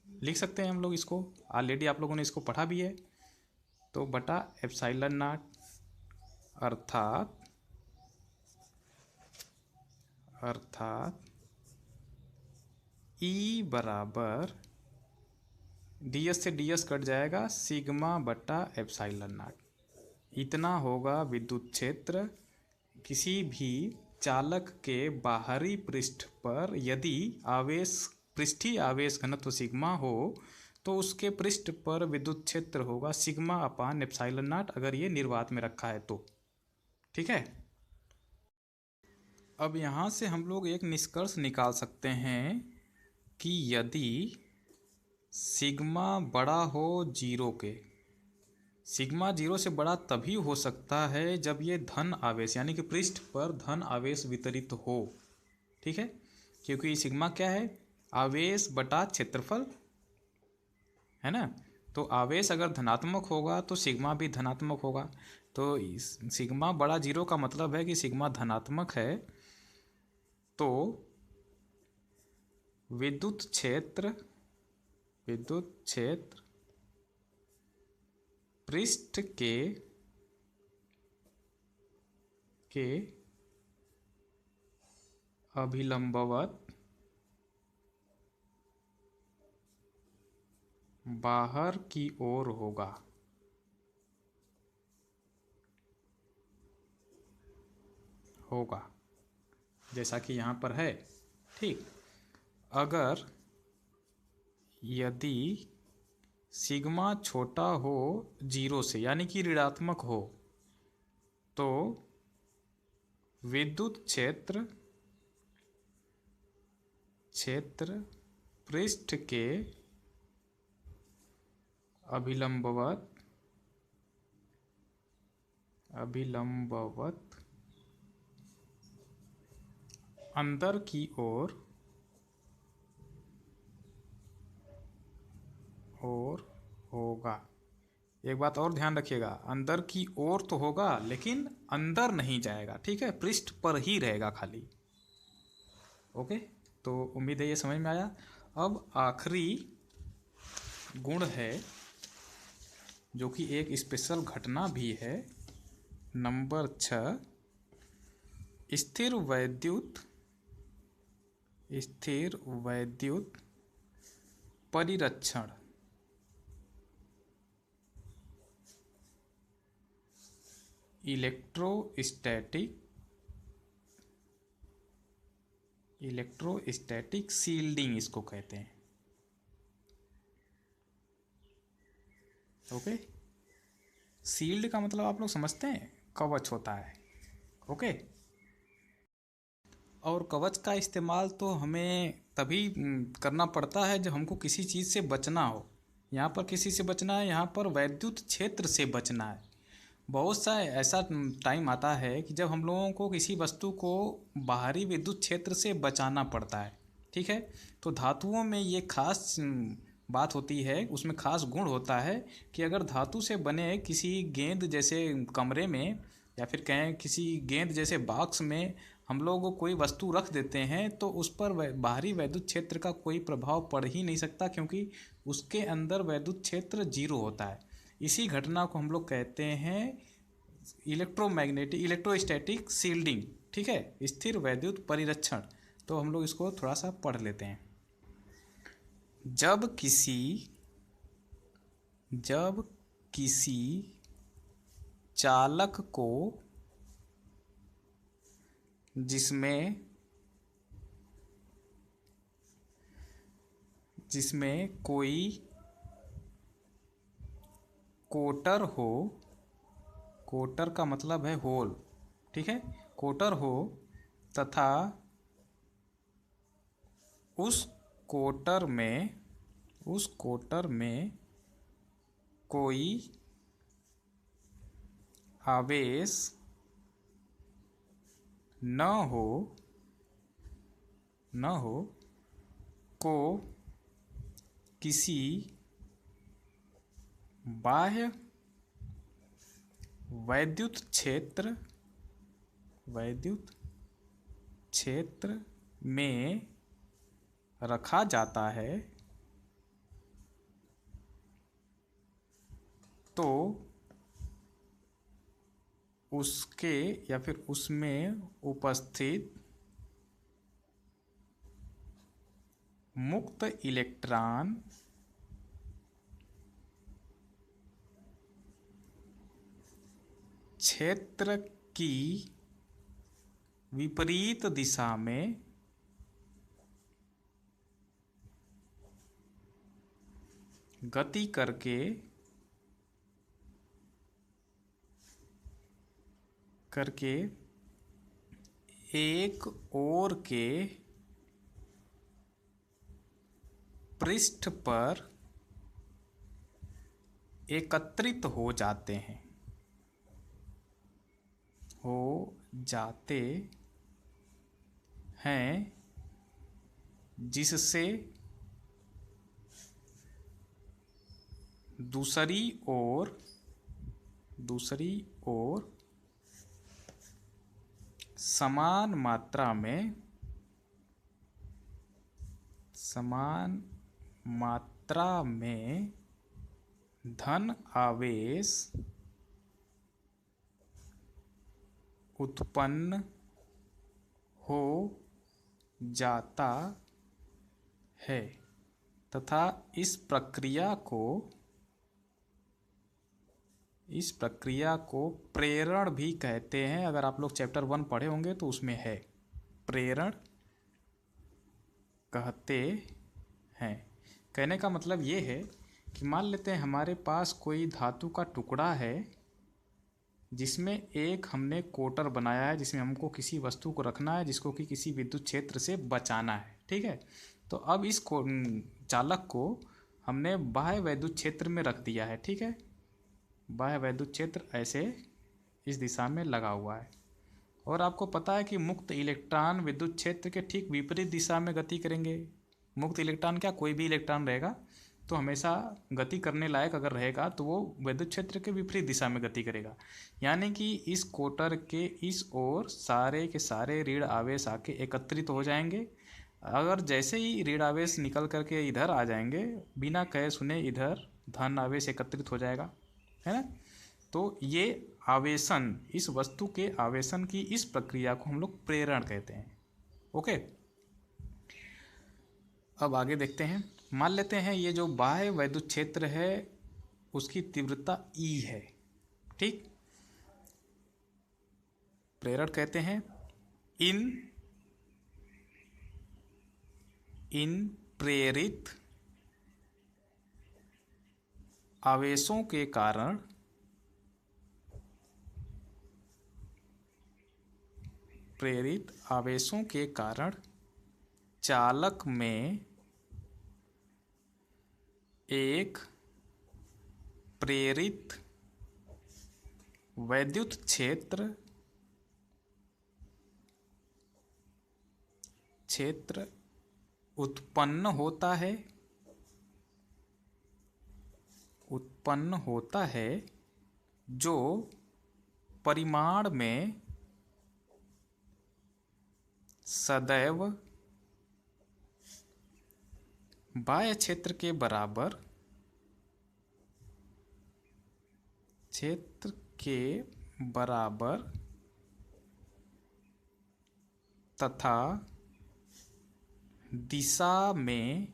लिख सकते हैं हम लोग इसको, ऑलरेडी आप लोगों ने इसको पढ़ा भी है। तो बटा ε0 अर्थात E बराबर ds से ds कट जाएगा, सिग्मा बटा एप्सिलॉन नॉट। इतना होगा विद्युत क्षेत्र किसी भी चालक के बाहरी पृष्ठ पर यदि आवेश पृष्ठीय आवेश घनत्व सिग्मा हो तो उसके पृष्ठ पर विद्युत क्षेत्र होगा सिग्मा अपान एप्सिलॉन नॉट, अगर ये निर्वात में रखा है तो। ठीक है। अब यहाँ से हम लोग एक निष्कर्ष निकाल सकते हैं कि यदि सिग्मा बड़ा हो जीरो के, सिग्मा जीरो से बड़ा तभी हो सकता है जब ये धन आवेश यानी कि पृष्ठ पर धन आवेश वितरित हो। ठीक है, क्योंकि सिग्मा क्या है, आवेश बटा क्षेत्रफल है ना। तो आवेश अगर धनात्मक होगा तो सिग्मा भी धनात्मक होगा। तो सिग्मा बड़ा जीरो का मतलब है कि सिग्मा धनात्मक है, तो विद्युत क्षेत्र पृष्ठ के अभिलंबवत बाहर की ओर होगा जैसा कि यहाँ पर है। ठीक, अगर यदि सिग्मा छोटा हो जीरो से यानी कि ऋणात्मक हो तो विद्युत क्षेत्र पृष्ठ के अभिलंबवत अंदर की ओर होगा। एक बात और ध्यान रखिएगा, अंदर की ओर तो होगा लेकिन अंदर नहीं जाएगा। ठीक है, पृष्ठ पर ही रहेगा खाली। ओके, तो उम्मीद है ये समझ में आया। अब आखिरी गुण है जो कि एक स्पेशल घटना भी है, नंबर 6, स्थिर वैद्युत परिरक्षण। इलेक्ट्रोस्टैटिक सील्डिंग इसको कहते हैं। ओके, सील्ड का मतलब आप लोग समझते हैं, कवच होता है। ओके, और कवच का इस्तेमाल तो हमें तभी करना पड़ता है जब हमको किसी चीज़ से बचना हो। यहाँ पर किसी से बचना है, यहाँ पर वैद्युत क्षेत्र से बचना है। बहुत सा ऐसा टाइम आता है कि जब हम लोगों को किसी वस्तु को बाहरी विद्युत क्षेत्र से बचाना पड़ता है। ठीक है, तो धातुओं में ये खास बात होती है, उसमें खास गुण होता है कि अगर धातु से बने किसी गेंद जैसे कमरे में या फिर कहें किसी गेंद जैसे बॉक्स में हम लोग कोई वस्तु रख देते हैं तो उस पर बाहरी वैद्युत क्षेत्र का कोई प्रभाव पड़ ही नहीं सकता, क्योंकि उसके अंदर वैद्युत क्षेत्र जीरो होता है। इसी घटना को हम लोग कहते हैं इलेक्ट्रोस्टैटिक सील्डिंग। ठीक है, स्थिर वैद्युत परिरक्षण। तो हम लोग इसको थोड़ा सा पढ़ लेते हैं। जब किसी चालक को जिसमें कोई कोटर हो, कोटर का मतलब है होल। ठीक है, कोटर हो तथा उस कोटर में कोई आवेश न हो को किसी बाह्य वैद्युत क्षेत्र में रखा जाता है तो उसके या फिर उसमें उपस्थित मुक्त इलेक्ट्रॉन क्षेत्र की विपरीत दिशा में गति करके एक ओर के पृष्ठ पर एकत्रित हो जाते हैं जिससे दूसरी ओर समान मात्रा में धन आवेश उत्पन्न हो जाता है तथा इस प्रक्रिया को प्रेरण भी कहते हैं। अगर आप लोग चैप्टर 1 पढ़े होंगे तो उसमें है, प्रेरण कहते हैं। कहने का मतलब ये है कि मान लेते हैं हमारे पास कोई धातु का टुकड़ा है जिसमें एक हमने कोटर बनाया है, जिसमें हमको किसी वस्तु को रखना है जिसको कि किसी विद्युत क्षेत्र से बचाना है। ठीक है, तो अब इस चालक को हमने बाह्य वैद्युत क्षेत्र में रख दिया है। ठीक है, बाह्य वैद्युत क्षेत्र ऐसे इस दिशा में लगा हुआ है और आपको पता है कि मुक्त इलेक्ट्रॉन विद्युत क्षेत्र के ठीक विपरीत दिशा में गति करेंगे। मुक्त इलेक्ट्रॉन क्या, कोई भी इलेक्ट्रॉन रहेगा तो हमेशा गति करने लायक अगर रहेगा तो वो विद्युत क्षेत्र के विपरीत दिशा में गति करेगा। यानी कि इस कोटर के इस ओर सारे के सारे ऋण आवेश आके एकत्रित हो जाएंगे। अगर जैसे ही ऋण आवेश निकल करके इधर आ जाएंगे, बिना कहे सुने इधर धन आवेश एकत्रित हो जाएगा, है ना। तो ये आवेशन, इस वस्तु के आवेशन की इस प्रक्रिया को हम लोग प्रेरण कहते हैं। ओके, अब आगे देखते हैं। मान लेते हैं ये जो बाह्य वैद्युत क्षेत्र है उसकी तीव्रता E है। ठीक, प्रेरण कहते हैं इन प्रेरित आवेशों के कारण चालक में एक प्रेरित वैद्युत क्षेत्र उत्पन्न होता है जो परिमाण में सदैव बाह्य क्षेत्र के बराबर तथा दिशा में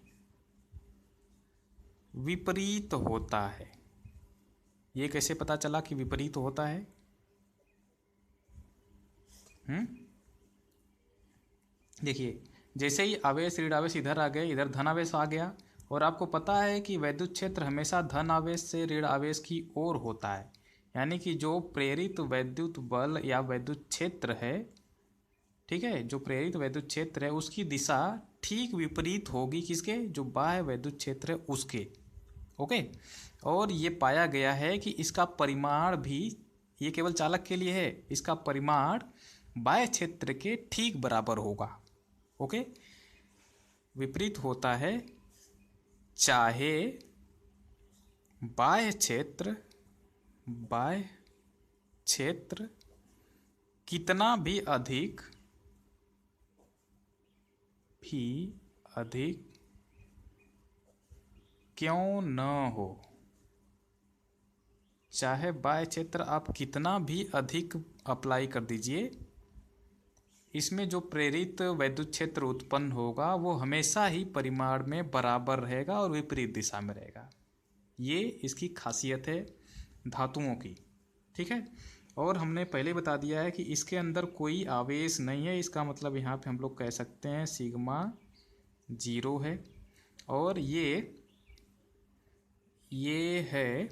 विपरीत होता है। ये कैसे पता चला कि विपरीत होता है? देखिए, जैसे ही आवेश ऋण आवेश इधर आ गए, इधर धन आवेश आ गया, और आपको पता है कि वैद्युत क्षेत्र हमेशा धन आवेश से ऋण आवेश की ओर होता है। यानी कि जो प्रेरित वैद्युत बल या वैद्युत क्षेत्र है, ठीक है, जो प्रेरित वैद्युत क्षेत्र है उसकी दिशा ठीक विपरीत होगी किसके, जो बाह्य वैद्युत क्षेत्र है उसके। ओके, और ये पाया गया है कि इसका परिमाण भी, ये केवल चालक के लिए है, इसका परिमाण बाह्य क्षेत्र के ठीक बराबर होगा। ओके, विपरीत होता है चाहे बाह्य क्षेत्र कितना भी अधिक क्यों न हो, चाहे बाह्य क्षेत्र आप कितना भी अधिक अप्लाई कर दीजिए, इसमें जो प्रेरित वैद्युत क्षेत्र उत्पन्न होगा वो हमेशा ही परिमाण में बराबर रहेगा और विपरीत दिशा में रहेगा। ये इसकी खासियत है धातुओं की। ठीक है, और हमने पहले बता दिया है कि इसके अंदर कोई आवेश नहीं है, इसका मतलब यहाँ पे हम लोग कह सकते हैं सिग्मा 0 है। और ये है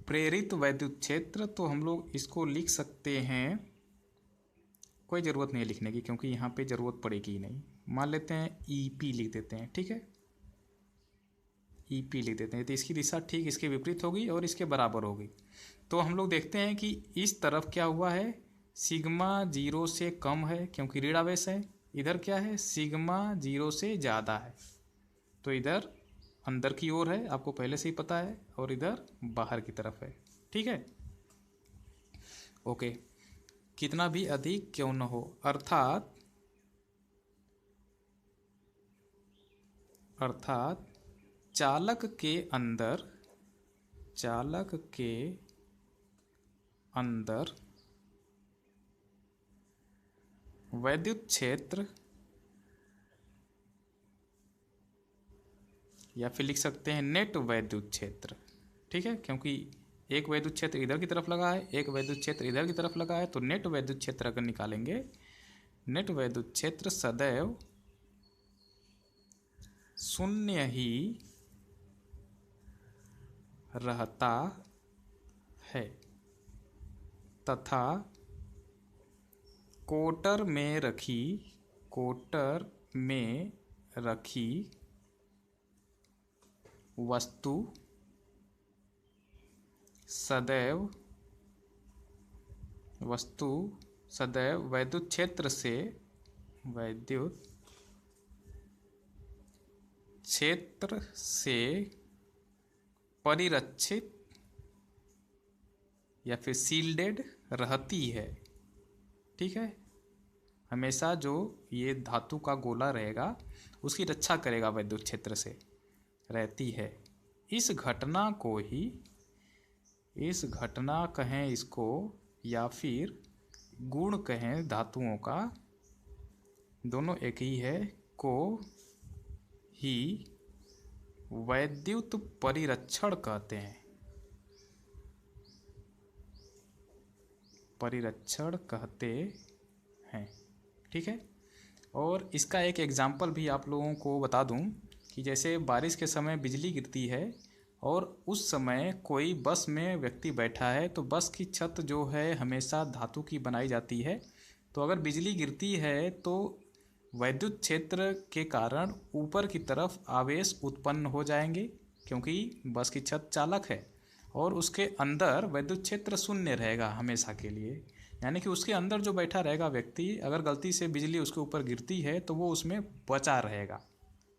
प्रेरित वैद्युत क्षेत्र, तो हम लोग इसको लिख सकते हैं, कोई ज़रूरत नहीं है लिखने की क्योंकि यहाँ पे ज़रूरत पड़ेगी ही नहीं। मान लेते हैं ईपी लिख देते हैं, ठीक है, ईपी लिख देते हैं। तो इसकी दिशा ठीक इसके विपरीत होगी और इसके बराबर होगी। तो हम लोग देखते हैं कि इस तरफ क्या हुआ है, सिग्मा 0 से कम है क्योंकि ऋण आवेश है। इधर क्या है, सिग्मा 0 से ज़्यादा है, तो इधर अंदर की ओर है, आपको पहले से ही पता है, और इधर बाहर की तरफ है, ठीक है। ओके, कितना भी अधिक क्यों न हो, अर्थात चालक के अंदर वैद्युत क्षेत्र, या फिर लिख सकते हैं नेट वैद्युत क्षेत्र, ठीक है, क्योंकि एक वैद्युत क्षेत्र इधर की तरफ लगा है, एक वैद्युत क्षेत्र इधर की तरफ लगा है, तो नेट वैद्युत क्षेत्र अगर निकालेंगे, नेट वैद्युत क्षेत्र सदैव शून्य ही रहता है तथा कोटर में रखी वस्तु सदैव वैद्युत क्षेत्र से परिरक्षित या फिर शील्डेड रहती है, ठीक है। हमेशा जो ये धातु का गोला रहेगा उसकी रक्षा करेगा वैद्युत क्षेत्र से, रहती है। इस घटना कहें इसको, या फिर गुण कहें धातुओं का, दोनों एक ही है, को ही वैद्युत परिरक्षण कहते हैं, ठीक है। और इसका एक एग्जाम्पल भी आप लोगों को बता दूं कि जैसे बारिश के समय बिजली गिरती है और उस समय कोई बस में व्यक्ति बैठा है, तो बस की छत जो है हमेशा धातु की बनाई जाती है। तो अगर बिजली गिरती है तो वैद्युत क्षेत्र के कारण ऊपर की तरफ आवेश उत्पन्न हो जाएंगे, क्योंकि बस की छत चालक है और उसके अंदर वैद्युत क्षेत्र शून्य रहेगा हमेशा के लिए। यानी कि उसके अंदर जो बैठा रहेगा व्यक्ति, अगर गलती से बिजली उसके ऊपर गिरती है तो वो उसमें बचा रहेगा,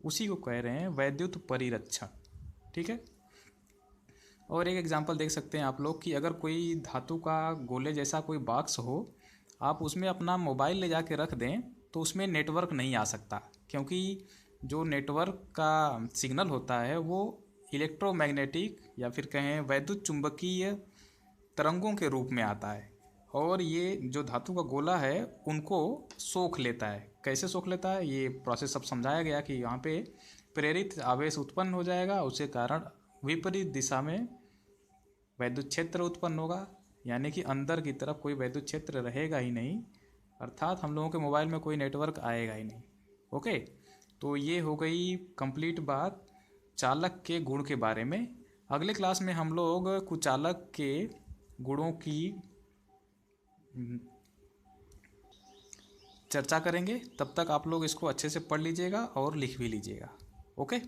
उसी को कह रहे हैं वैद्युत परिरक्षण, ठीक है। और एक एग्जांपल देख सकते हैं आप लोग कि अगर कोई धातु का गोले जैसा कोई बॉक्स हो, आप उसमें अपना मोबाइल ले जाके रख दें तो उसमें नेटवर्क नहीं आ सकता, क्योंकि जो नेटवर्क का सिग्नल होता है वो इलेक्ट्रोमैग्नेटिक या फिर कहें वैद्युत चुंबकीय तरंगों के रूप में आता है, और ये जो धातु का गोला है उनको सोख लेता है। कैसे सोख लेता है, ये प्रोसेस सब समझाया गया कि यहाँ पे प्रेरित आवेश उत्पन्न हो जाएगा, उसके कारण विपरीत दिशा में वैद्युत क्षेत्र उत्पन्न होगा, यानी कि अंदर की तरफ कोई वैद्युत क्षेत्र रहेगा ही नहीं, अर्थात हम लोगों के मोबाइल में कोई नेटवर्क आएगा ही नहीं। ओके, तो ये हो गई कंप्लीट बात चालक के गुण के बारे में। अगले क्लास में हम लोग कुचालक के गुणों की चर्चा करेंगे। तब तक आप लोग इसको अच्छे से पढ़ लीजिएगा और लिख भी लीजिएगा। ओके।